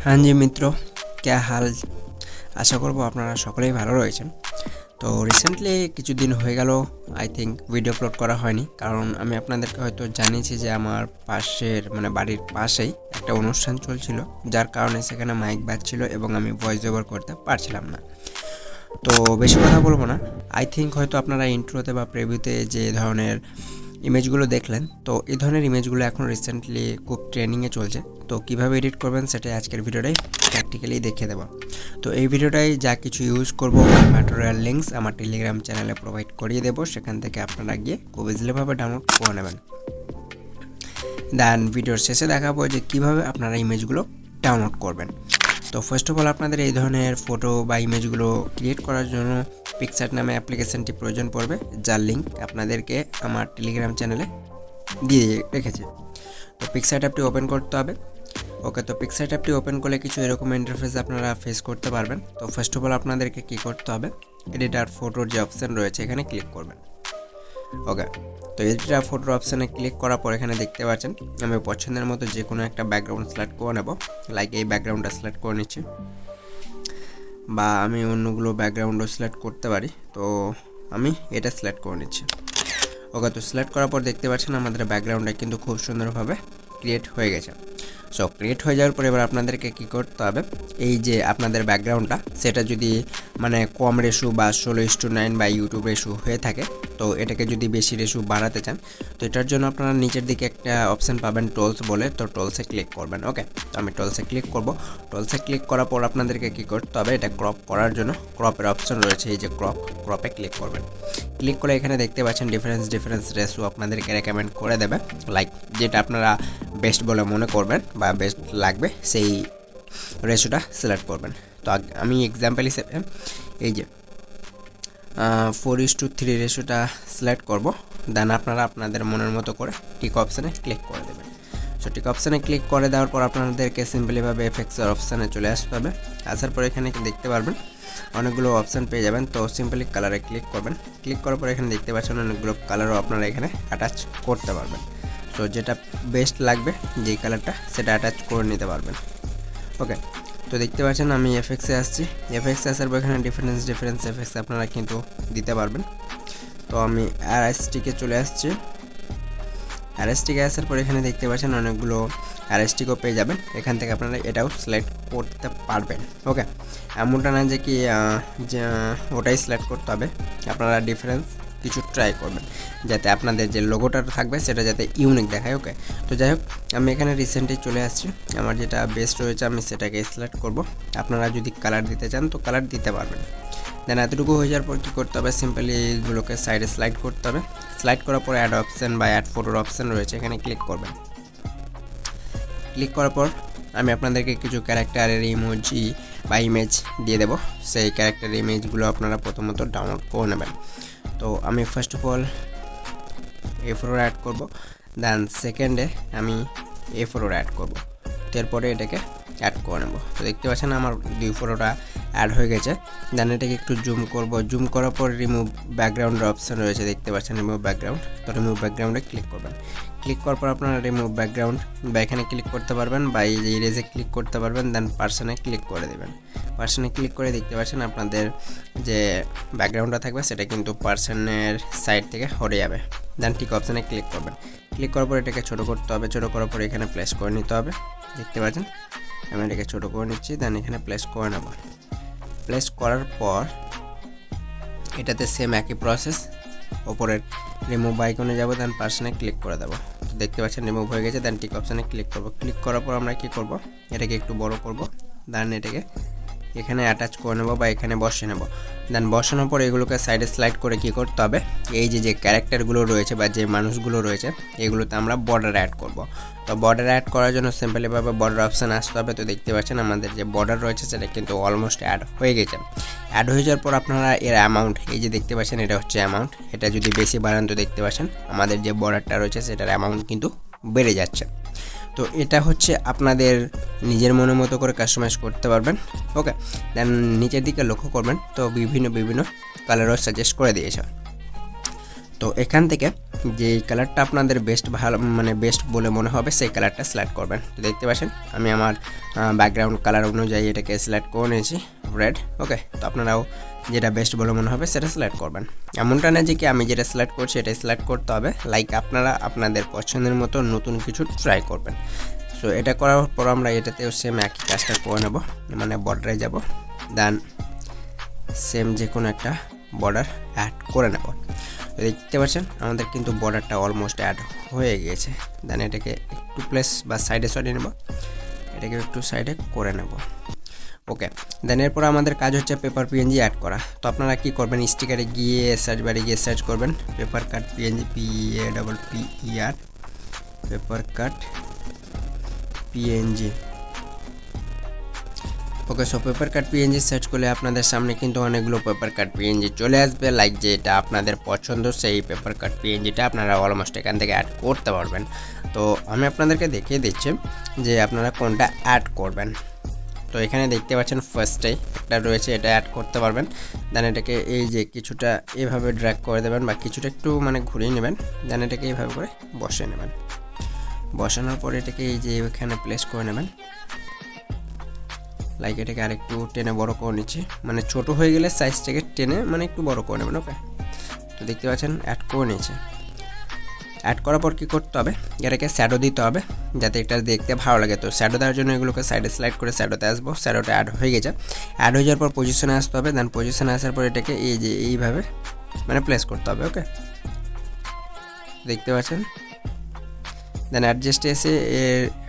हाँ जी मित्रों, क्या हाल। आशा करब আপনারা সকলেই ভালো রয়েছেন। তো রিসেন্টলি কিছুদিন হয়ে গেল আই থিঙ্ক ভিডিও আপলোড করা হয়নি, কারণ আমি আপনাদেরকে হয়তো জানিয়েছি যে আমার পাশের বাড়ির পাশেই একটা অনুষ্ঠান চলছিল, যার কারণে সেখানে মাইক বাজছিল এবং আমি ভয়েস ওভার করতে পারছিলাম না। তো বেশি কথা বলবো না। আই থিঙ্ক হয়তো আপনারা ইন্ট্রোতে বা প্রিভিউতে যে ধরনের ইমেজগুলো দেখলেন, তো এই ধরনের ইমেজগুলো এখন রিসেন্টলি খুব ট্রেন্ডিংয়ে চলছে। তো কিভাবে এডিট করবেন সেটাই আজকের ভিডিওটাই প্র্যাকটিক্যালি দেখিয়ে দেবো। তো এই ভিডিওটাই যা কিছু ইউজ করব ম্যাটেরিয়াল লিঙ্কস আমার টেলিগ্রাম চ্যানেলে প্রোভাইড করিয়ে দেবো, সেখান থেকে আপনারা গিয়ে খুব ইজিলিভাবে ডাউনলোড করে নেবেন। দেন ভিডিওর শেষে দেখাবো যে কীভাবে আপনারা ইমেজগুলো ডাউনলোড করবেন। তো ফার্স্ট অফ অল আপনাদের এই ধরনের ফটো বা ইমেজগুলো ক্রিয়েট করার জন্য পিকচার্ট নামে অ্যাপ্লিকেশনটি প্রয়োজন পড়বে, যার লিঙ্ক আপনাদেরকে আমার টেলিগ্রাম চ্যানেলে দিয়ে রেখেছি। তো পিকচার্ট অ্যাপটি ওপেন করতে হবে। ওকে, তো পিকচার্ট অ্যাপটি ওপেন করলে কিছু এরকম ইন্টারফেস আপনারা ফেস করতে পারবেন। তো ফার্স্ট অফ অল আপনাদেরকে কী করতে হবে, এডিটার ফটোর যে অপশান রয়েছে এখানে ক্লিক করবেন। ওকে, তো এডিটার ফটোর অপশানে ক্লিক করার পর এখানে দেখতে পাচ্ছেন আমি পছন্দের মতো যে কোনো একটা ব্যাকগ্রাউন্ড সিলেক্ট করে নেব। লাইক এই ব্যাকগ্রাউন্ডটা সিলেক্ট করে নিচ্ছি, বা আমি অন্যগুলো ব্যাকগ্রাউন্ডও সিলেক্ট করতে পারি। তো আমি এটা সিলেক্ট করে নিচ্ছি। ওকে, তো সিলেক্ট করার পর দেখতে পাচ্ছেন আমাদের ব্যাকগ্রাউন্ডটা কিন্তু খুব সুন্দরভাবে ক্রিয়েট হয়ে গেছে। সো ক্রিয়েট হয়ে যাওয়ার পর এবার আপনাদেরকে কী করতে হবে, এই যে আপনাদের ব্যাকগ্রাউন্ডটা সেটা যদি কম রেশু বা 16:9 বা ইউটিউব রেশু হয়ে থাকে, তো এটাকে যদি বেশি রেশু বাড়াতে চান, তো এটার জন্য আপনারা নিচের দিকে একটা অপশান পাবেন টুলস বলে, তো টুলসে ক্লিক করবেন। ওকে, তো আমি টুলসে ক্লিক করব। টুলসে ক্লিক করার পর আপনাদেরকে কী করতে হবে, এটা ক্রপ করার জন্য ক্রপের অপশান রয়েছে, এই যে ক্রপে ক্লিক করবেন। ক্লিক করে এখানে দেখতে পাচ্ছেন ডিফারেন্স রেশু আপনাদেরকে রেকমেন্ড করে দেবে, লাইক যেটা আপনারা বেস্ট বলে মনে করবেন বা বেস্ট লাগবে সেই রেশোটা সিলেক্ট করবেন। তো আমি এক্সাম্পল হিসেবে এই যে 4:3 রেশোটা সিলেক্ট করব। দেন আপনারা আপনাদের মনের মতো করে টিক অপশানে ক্লিক করে দেবেন। সো টিক অপশানে ক্লিক করে দেওয়ার পর আপনাদেরকে সিম্পলিভাবে এফএক্সের অপশানে চলে আসতে হবে। আসার পর এখানে দেখতে পারবেন অনেকগুলো অপশান পেয়ে যাবেন। তো সিম্পলি কালারে ক্লিক করবেন। ক্লিক করার পর এখানে দেখতে পাচ্ছেন অনেকগুলো কালারও আপনারা এখানে অ্যাটাচ করতে পারবেন। সো যেটা বেস্ট লাগবে যেই কালারটা সেটা অ্যাটাচ করে নিতে পারবেন। ওকে, তো দেখতে পাচ্ছেন আমি এফএক্সে আসছি। এফএক্সে আসার পর এখানে ডিফারেন্স এফএক্স আপনারা কিন্তু দিতে পারবেন। তো আমি আরএসটিকে চলে আসছি। আরএসটিকে আসার পর এখানে দেখতে পাচ্ছেন অনেকগুলো আরএসটিকেও পেয়ে যাবেন, এখান থেকে আপনারা এটাও সিলেক্ট করতে পারবেন। ওকে, এমনটা না যে কি ওটাই সিলেক্ট করতে হবে, আপনারা ডিফারেন্স কিছু ট্রাই করবেন যাতে আপনাদের যে লোগোটা থাকবে সেটা যাতে ইউনিক দেখায়। ওকে, তো যাই হোক আমি এখানে রিসেন্টলি চলে আসছি, আমার যেটা বেস্ট রয়েছে আমি সেটাকে সিলেক্ট করব। আপনারা যদি কালার দিতে চান তো কালার দিতে পারবেন। দেন এতটুকু হয়ে যাওয়ার পর কী করতে হবে, সিম্পলি এগুলোকে সাইডে স্লাইড করতে হবে। স্লাইড করার পর অ্যাড অপশান বা অ্যাড ফটোর অপশান রয়েছে, এখানে ক্লিক করবেন। ক্লিক করার পর আমি আপনাদেরকে কিছু ক্যারেক্টারের ইমোজি বা ইমেজ দিয়ে দেবো, সেই ক্যারেক্টার ইমেজগুলো আপনারা প্রথমত ডাউনলোড করে নেবেন। তো আমি first of all A4 add করব, দেন সেকেন্ডে আমি A4 অ্যাড করব, এরপরে এটাকে অ্যাড করে নেব। তো দেখতে পাচ্ছেন আমার 2 ফটোটা অ্যাড হয়ে গেছে। দেন এটাকে একটু জুম করব, জুম করার পর রিমুভ ব্যাকগ্রাউন্ডের অপশান রয়েছে, দেখতে পাচ্ছেন রিমুভ ব্যাকগ্রাউন্ড। তো রিমুভ ব্যাকগ্রাউন্ডে ক্লিক করবেন। ক্লিক করার পর আপনারা রিমুভ ব্যাকগ্রাউন্ড বা এখানে ক্লিক করতে পারবেন বা এই যে ইরেজে ক্লিক করতে পারবেন। দেন পার্সনে ক্লিক করে দেবেন। পার্সনে ক্লিক করে দেখতে পাচ্ছেন আপনাদের যে ব্যাকগ্রাউন্ডটা থাকবে সেটা কিন্তু পার্সনের সাইড থেকে সরে যাবে। দেন ঠিক অপশানে ক্লিক করবেন। ক্লিক করার পর এটাকে ছোটো করতে হবে, ছোটো করার পর এখানে প্লেস করে নিতে হবে। দেখতে পাচ্ছেন আমি এটাকে ছোটো করে নিচ্ছি, দেন এখানে প্লেস করে নেব। প্লেস করার পর এটাতে সেম একই প্রসেস, ওপরের রিমুভ আইকনে যাব, দেন পার্সনে ক্লিক করে দেবো। তো দেখতে পাচ্ছেন রিমুভ হয়ে গেছে। দেন টিক অপশানে ক্লিক করব। ক্লিক করার পর আমরা কী করব, এটাকে একটু বড় করব, দেন এটাকে এখানে অ্যাটাচ করে নেব বা এখানে বসিয়ে নেব। দেন বসানোর পর এগুলোকে সাইডে স্লাইড করে কী করতে হবে, এই যে ক্যারেক্টারগুলো রয়েছে বা যে মানুষগুলো রয়েছে এগুলোতে আমরা বর্ডার অ্যাড করব। তো বর্ডার অ্যাড করার জন্য সিম্পলিভাবে বর্ডার অপশান আসতে হবে। তো দেখতে পাচ্ছেন আমাদের যে বর্ডার রয়েছে সেটা কিন্তু অলমোস্ট অ্যাড হয়ে গেছে। অ্যাড হয়ে যাওয়ার পর আপনারা এর অ্যামাউন্ট, এই যে দেখতে পাচ্ছেন এটা হচ্ছে অ্যামাউন্ট, এটা যদি বেশি বাড়ান তো দেখতে পাচ্ছেন আমাদের যে বর্ডারটা রয়েছে সেটার অ্যামাউন্ট কিন্তু বেড়ে যাচ্ছে। তো এটা হচ্ছে আপনাদের নিজের মনের মতো করে কাস্টমাইজ করতে পারবেন। ওকে, দেন নিচের দিকে লক্ষ্য করবেন তো বিভিন্ন কালারও সাজেস্ট করে দিয়েছে। তো এখান থেকে যে কালারটা আপনাদের ভালো মানে বেস্ট বলে মনে হবে সেই কালারটা সিলেক্ট করবেন। তো দেখতে পাচ্ছেন আমি আমার ব্যাকগ্রাউন্ড কালার অনুযায়ী এটাকে সিলেক্ট করে নিয়েছি রেড। ওকে, তো আপনারাও যেটা বেস্ট বলে মনে হবে সেটা সিলেক্ট করবেন। এমনটা না যে কি আমি যেটা সিলেক্ট করছি এটাই সিলেক্ট করতে হবে, লাইক আপনারা আপনাদের পছন্দের মতো নতুন কিছু ট্রাই করবেন। সো এটা করার পর আমরা এটাতেও সেম একই কাজটা করে নেব, মানে বর্ডারে যাব, দেন সেম যে কোনো একটা বর্ডার অ্যাড করে নেব। দেখতে পাচ্ছেন আমাদের কিন্তু বর্ডারটা অলমোস্ট অ্যাড হয়ে গিয়েছে। দেন এটাকে একটু প্লেস বা সাইডে সরিয়ে নেব, এটাকে একটু সাইডে করে নেব। ওকে, দেন এরপর আমাদের কাজ হচ্ছে পেপার পিএনজি অ্যাড করা। তো আপনারা কি করবেন, স্টিকারে গিয়ে সার্চ বারে গিয়ে সার্চ করবেন পেপার কাট পিএনজি, PAPPER পেপার কাট পিএনজি। ওকে, সো পেপার কাট পিএনজি সার্চ করলে আপনাদের সামনে কিন্তু অনেকগুলো পেপার কাট পিএনজি চলে আসবে, লাইক যেটা আপনাদের পছন্দ সেই পেপার কাট পিএনজিটা আপনারা অলমোস্ট এখান থেকে অ্যাড করতে পারবেন। তো আমি আপনাদেরকে দেখিয়ে দিচ্ছি যে আপনারা কোনটা অ্যাড করবেন। তো এখানে দেখতে পাচ্ছেন ফার্স্টেই একটা রয়েছে, এটা অ্যাড করতে পারবেন। দেন এটাকে এই যে কিছুটা এভাবে ড্র্যাগ করে দেবেন বা কিছুটা একটু মানে ঘুরিয়ে নেবেন, দেন এটাকে এইভাবে করে বসিয়ে নেবেন। বসানোর পর এটাকে এই যে এখানে প্লেস করে নেবেন, লাইক এটাকে আরেকটু টেনে বড় করে নিচ্ছি, মানে ছোট হয়ে গেলে সাইজটাকে টেনে মানে একটু বড় করে নেবেন। ওকে, তো দেখতে পাচ্ছেন অ্যাড করে নিয়েছে। অ্যাড করার পর কী করতে হবে, এটাকে শ্যাডো দিতে হবে যাতে এটা দেখতে ভালো লাগে। তো শ্যাডো দেওয়ার জন্য এগুলোকে সাইডে স্লাইড করে শ্যাডোতে আসবো, শ্যাডোটা অ্যাড হয়ে গেছে। অ্যাড হয়ে যাওয়ার পর পজিশনে আসতে হবে, দেন পজিশনে আসার পর এটাকে এই যে এইভাবে মানে প্লেস করতে হবে। ওকে, দেখতে পাচ্ছেন। দেন অ্যাডজাস্টে এসে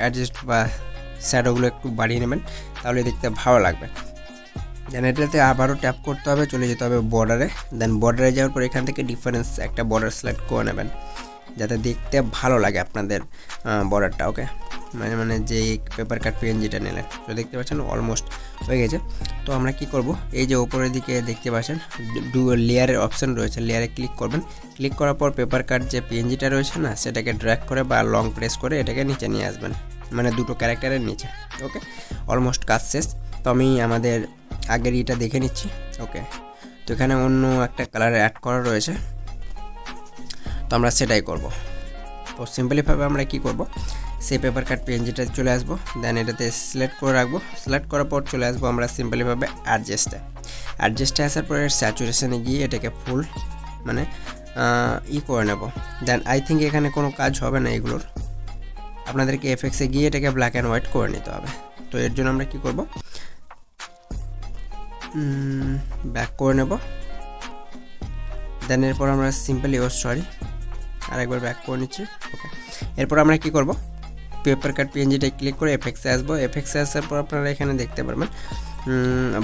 অ্যাডজাস্ট বা শ্যাডোগুলো একটু বাড়িয়ে নেবেন, তাহলে দেখতে ভালো লাগবে। দেন এটাতে আবারও ট্যাপ করতে হবে, চলে যেতে হবে বর্ডারে। দেন বর্ডারে যাওয়ার পর এখান থেকে ডিফারেন্স একটা বর্ডার সিলেক্ট করে নেবেন যাতে দেখতে ভালো লাগে আপনাদের বর্ডারটা। ওকে, মানে যে পেপার কাট পিএনজিটা নিলেন। তো দেখতে পাচ্ছেন অলমোস্ট হয়ে গেছে। তো আমরা কি করব, এই যে উপরের দিকে দেখতে পাচ্ছেন লেয়ারের অপশান রয়েছে, লেয়ারে ক্লিক করবেন। ক্লিক করার পর পেপার কাট যে পিএনজিটা রয়েছে না সেটাকে ড্র্যাগ করে বা লং প্রেস করে এটাকে নিচে নিয়ে আসবেন, মানে দুটো ক্যারেক্টারের নিচে। ওকে, অলমোস্ট কাজ শেষ। তো আমি আমাদের আগের এটা দেখে নিচ্ছি। ওকে, তো এখানে অন্য একটা কালার অ্যাড করা রয়েছে, তো আমরা সেটাই করব। তো সিম্পলিভাবে আমরা কি করব, সেই পেপার কাট পিএনজিটা চলে আসবো, দেন এটাতে সিলেক্ট করে রাখবো। সিলেক্ট করার পর চলে আসবো আমরা সিম্পলিভাবে অ্যাডজাস্টে আসার পরে স্যাচুরেশনে গিয়ে এটাকে ফুল মানে করে নেব। দেন আই থিঙ্ক এখানে কোনো কাজ হবে না এগুলোর, আপনাদেরকে এফএক্সে গিয়ে এটাকে ব্ল্যাক অ্যান্ড হোয়াইট করে নিতে হবে। তো এর জন্য আমরা কি করব, ব্যাক করে নেব। দেন এরপর আমরা সিম্পলি আরেকবার ব্যাক করে নিচ্ছি। ওকে, এরপর আমরা কি করব, পেপার কাট পিএনজিটাই ক্লিক করে এফএক্সে আসবো। এফএক্সে আসার পর আপনারা এখানে দেখতে পারবেন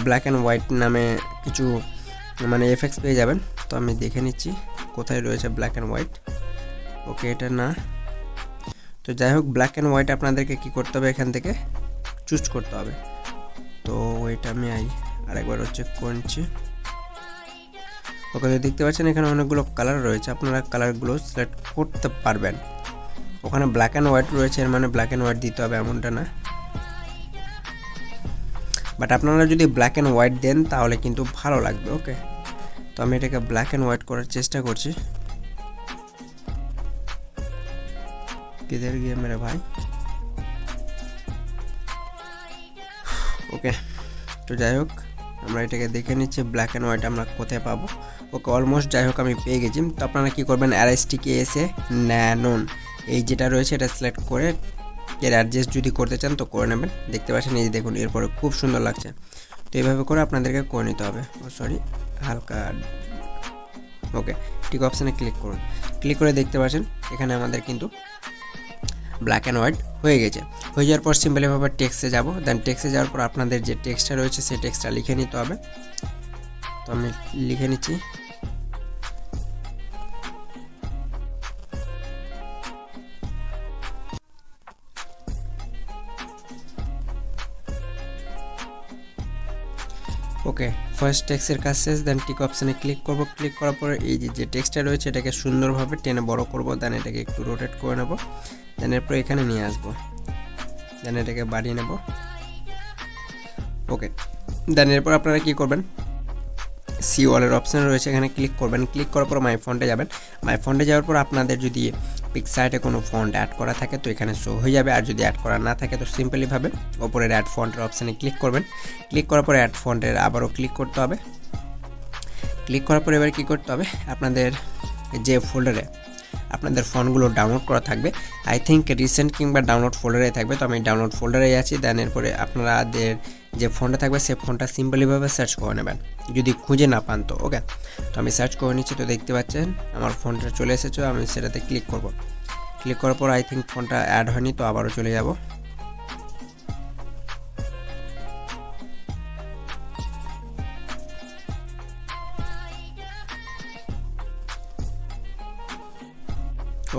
ব্ল্যাক অ্যান্ড হোয়াইট নামে কিছু মানে এফএক্স পেয়ে যাবেন। তো আমি দেখে নিচ্ছি কোথায় রয়েছে ব্ল্যাক অ্যান্ড হোয়াইট। ওকে, এটা না, তো যাই হোক ব্ল্যাক অ্যান্ড হোয়াইট আপনাদেরকে কি করতে হবে, এখান থেকে চুজ করতে হবে। তো এটা আমি আরেকবার করছি। ওকে, তো দেখতে পাচ্ছেন এখানে অনেকগুলো কালার রয়েছে, আপনারা কালারগুলো সিলেক্ট করতে পারবেন। ওখানে ব্ল্যাক অ্যান্ড হোয়াইট রয়েছে, এর মানে ব্ল্যাক অ্যান্ড হোয়াইট দিতে হবে এমনটা না, বাট আপনারা যদি ব্ল্যাক অ্যান্ড হোয়াইট দেন তাহলে কিন্তু ভালো লাগবে। ওকে, তো আমি এটাকে ব্ল্যাক অ্যান্ড হোয়াইট করার চেষ্টা করছি। কিধর গিয়ে মেরে ভাই। ওকে, তো যাই হোক আমরা এটাকে দেখে নিচ্ছি ব্ল্যাক অ্যান্ড হোয়াইট আমরা কোথায় পাবো। ওকে, অলমোস্ট যাই হোক আমি পেয়ে গেছি। তো আপনারা কি করবেন, অ্যারাইসটিকে এসে ন্যানোন এই যেটা রয়েছে এটা সিলেক্ট করে এর অ্যাডজাস্ট যদি করতে চান তো করে নেবেন। দেখতে পাচ্ছেন এই যে দেখুন এরপরে খুব সুন্দর লাগছে। তো এইভাবে করে আপনাদেরকে করে নিতে হবে। হালকা। ওকে, টিক অপশানে ক্লিক করুন। ক্লিক করে দেখতে পাচ্ছেন এখানে আমাদের কিন্তু ব্ল্যাক অ্যান্ড হোয়াইট হয়ে গেছে। হয়ে যাওয়ার পর সিম্পলিভাবে টেক্সটে যাব। দেন টেক্সটে যাওয়ার পর আপনাদের যে টেক্সটটা রয়েছে সেই টেক্সটটা লিখে নিতে হবে। তো আমি লিখে নিচ্ছি। ওকে, ফার্স্ট টেক্সটের কাজ শেষ। দেন টিক অপশানে ক্লিক করব, ক্লিক করার পরে এই যে টেক্সটটা রয়েছে এটাকে সুন্দরভাবে টেনে বড় করব, দেন এটাকে একটু রোটেট করে নেব, দেন এরপর এখানে নিয়ে আসবো, দেন এটাকে বাড়িয়ে নেব। ওকে, দেন এরপর আপনারা কি করবেন, সি ওয়ালের অপশান রয়েছে এখানে ক্লিক করবেন, ক্লিক করার পর মাই ফন্টে যাবেন। মাই ফন্টে যাওয়ার পর আপনাদের যদি পিকচার্টে কোনো ফন্ট অ্যাড করা থাকে তো এখানে শো হয়ে যাবে, আর যদি অ্যাড করা না থাকে তো সিম্পলিভাবে ওপরের অ্যাড ফন্টের অপশানে ক্লিক করবেন। ক্লিক করার পরে অ্যাড ফন্টের আবারও ক্লিক করতে হবে। ক্লিক করার পরে এবার কী করতে হবে, আপনাদের যে ফোল্ডারে আপনাদের ফন্টগুলো ডাউনলোড করা থাকবে, আই থিঙ্ক রিসেন্ট কিংবা ডাউনলোড ফোল্ডারে থাকবে, তো আমি ডাউনলোড ফোল্ডারেই আছি। দেন এরপরে আপনাদের যে ফন্টটা থাকবে সেই ফন্টটা সিম্পলিভাবে সার্চ করে নেবেন যদি খুঁজে না পান তো। ওকে, তো আমি সার্চ করে নিচ্ছি, তো দেখতে পাচ্ছেন আমার ফন্টটা চলে এসেছে, আমি সেটাতে ক্লিক করব। ক্লিক করার পর আই থিঙ্ক ফন্টটা অ্যাড হয়নি, তো আবারও চলে যাব।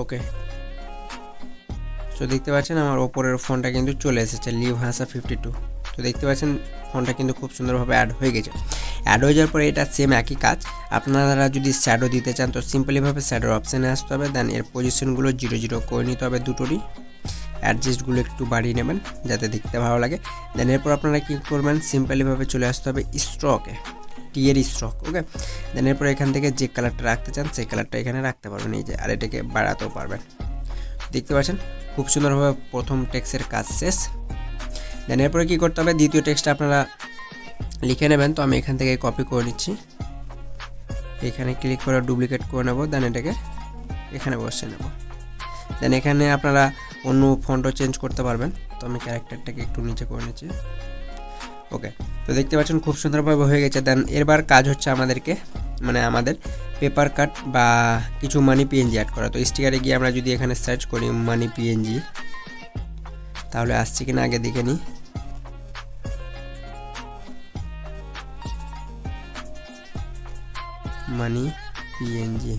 ওকে, তো দেখতে পাচ্ছেন আমার ওপরের ফন্টটা কিন্তু চলে এসেছে 𝙈𝙤𝙙𝗵𝐵52। তো দেখতে পাচ্ছেন ফন্টটা কিন্তু খুব সুন্দরভাবে অ্যাড হয়ে গেছে। অ্যাড হয়ে যাওয়ার পরে এটা সেম একই কাজ, আপনারা যদি শ্যাডো দিতে চান তো সিম্পলিভাবে শ্যাডোর অপশানে আসতে হবে, দেন এর পজিশনগুলো 0 করে নিতে হবে দুটোরই, অ্যাডজাস্টগুলো একটু বাড়িয়ে নেবেন যাতে দেখতে ভালো লাগে। দেন এরপর আপনারা কী করবেন, সিম্পলিভাবে চলে আসতে হবে স্ট্রোকে, টি এর স্ট্রোক। ওকে, দেন এরপর এখান থেকে যে কালারটা রাখতে চান সেই কালারটা এখানে রাখতে পারবেন, এই যে, আর এটাকে বাড়াতেও পারবেন। দেখতে পাচ্ছেন খুব সুন্দরভাবে প্রথম টেক্সটের কাজ শেষ। দেন এরপরে কী করতে হবে, দ্বিতীয় টেক্সটটা আপনারা লিখে নেবেন, তো আমি এখান থেকে কপি করে নিচ্ছি, এখানে ক্লিক করে ডুপ্লিকেট করে নেব, দেন এটাকে এখানে বসিয়ে নেব। দেন এখানে আপনারা অন্য ফন্টও চেঞ্জ করতে পারবেন, তো আমি ক্যারেক্টারটাকে একটু নিচে করে নিচ্ছি। ওকে, তো দেখতে পাচ্ছেন খুব সুন্দরভাবে হয়ে গেছে। দেন এরবার কাজ হচ্ছে আমাদেরকে আমাদের পেপার কাট বা কিছু মানি পিএনজি অ্যাড করা। তো স্টিকারে গিয়ে আমরা যদি এখানে সার্চ করি মানি পিএনজি তাহলে আসছে কিনা আগে দেখে নিই। মানি পিএনজি,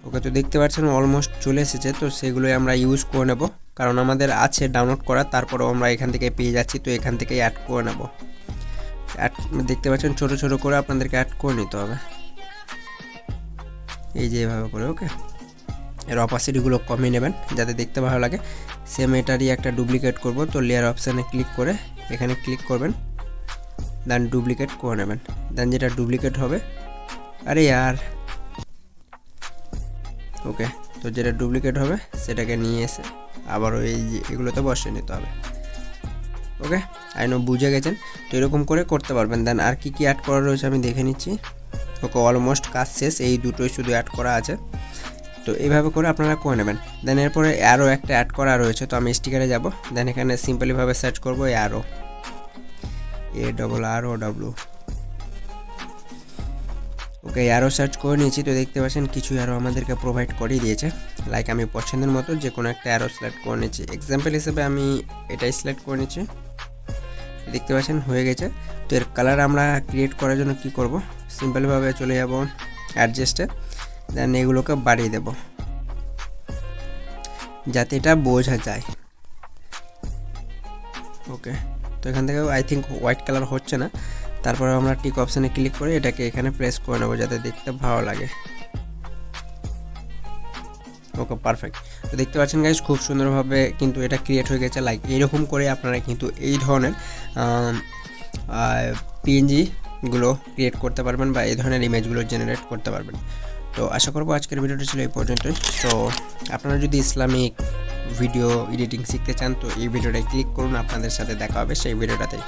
ওকে, তো দেখতে পাচ্ছেন অলমোস্ট চলে এসেছে। তো সেগুলোই আমরা ইউজ করে নেব, কারণ আমাদের আছে ডাউনলোড করা, তারপরেও আমরা এখান থেকে পেয়ে যাচ্ছি, তো এখান থেকেই অ্যাড করে নেব। দেখতে পাচ্ছেন ছোট ছোট করে আপনাদেরকে অ্যাড করে নিতে হবে, এই যে এভাবে করে। ওকে, এর অপাসিটিগুলো কমিয়ে নেবেন যাতে দেখতে ভালো লাগে। সেম এটারই একটা ডুপ্লিকেট করব, তো লেয়ার অপশানে ক্লিক করে এখানে ক্লিক করবেন, দেন ডুপ্লিকেট করে নেবেন। দেন যেটা ডুপ্লিকেট হবে, আরে ইয়ার, ওকে, তো যেটা ডুপ্লিকেট হবে সেটাকে নিয়ে এসে আবারও এই যে এগুলোতে বসিয়ে নিতে হবে। ওকে, আইনো বুঝে গেছেন, তো এরকম করে করতে পারবেন। দেন আর কি অ্যাড করা রয়েছে আমি দেখে নিচ্ছি। ওকে, অলমোস্ট কাজ শেষ, এই দুটোই শুধু অ্যাড করা আছে, তো এইভাবে করে আপনারা করে নেবেন। দেন এরপরে আরও একটা অ্যাড করা রয়েছে, তো আমি স্টিকারে যাব, দেন এখানে সিম্পলিভাবে সার্চ করবো আরও, ARROW। ওকে, আরও সার্চ করে নিয়েছি, তো দেখতে পাচ্ছেন কিছু আরও আমাদেরকে প্রোভাইড করেই দিয়েছে। লাইক আমি পছন্দের মতো যে কোনো একটা অ্যারো সিলেক্ট করে নিচ্ছি, এক্সাম্পল হিসেবে আমি এটাই সিলেক্ট করে নিচ্ছি। দেখতে পাচ্ছেন হয়ে গেছে। তো এর কালার আমরা ক্রিয়েট করার জন্য কি করব, সিম্পলভাবে চলে যাব অ্যাডজাস্টে, দেন এগুলোকে বাড়িয়ে দেব যাতে এটা বোঝা যায়। ওকে, তো এখান থেকে আই থিঙ্ক হোয়াইট কালার হচ্ছে না, তারপরে আমরা টিক অপশানে ক্লিক করে এটাকে এখানে প্রেস করে নেব যাতে দেখতে ভালো লাগে। ওকে, পারফেক্ট। তো দেখতে পাচ্ছেন গাইস খুব সুন্দরভাবে কিন্তু এটা ক্রিয়েট হয়ে গেছে। লাইক এইরকম করে আপনারা কিন্তু এই ধরনের পিএনজিগুলো ক্রিয়েট করতে পারবেন বা এই ধরনের ইমেজগুলো জেনারেট করতে পারবেন। তো আশা করবো আজকের ভিডিওটা ছিল এই পর্যন্তই। সো আপনারা যদি ইসলামিক ভিডিও এডিটিং শিখতে চান তো এই ভিডিওটায় ক্লিক করুন, আপনাদের সাথে দেখা হবে সেই ভিডিওটাতেই।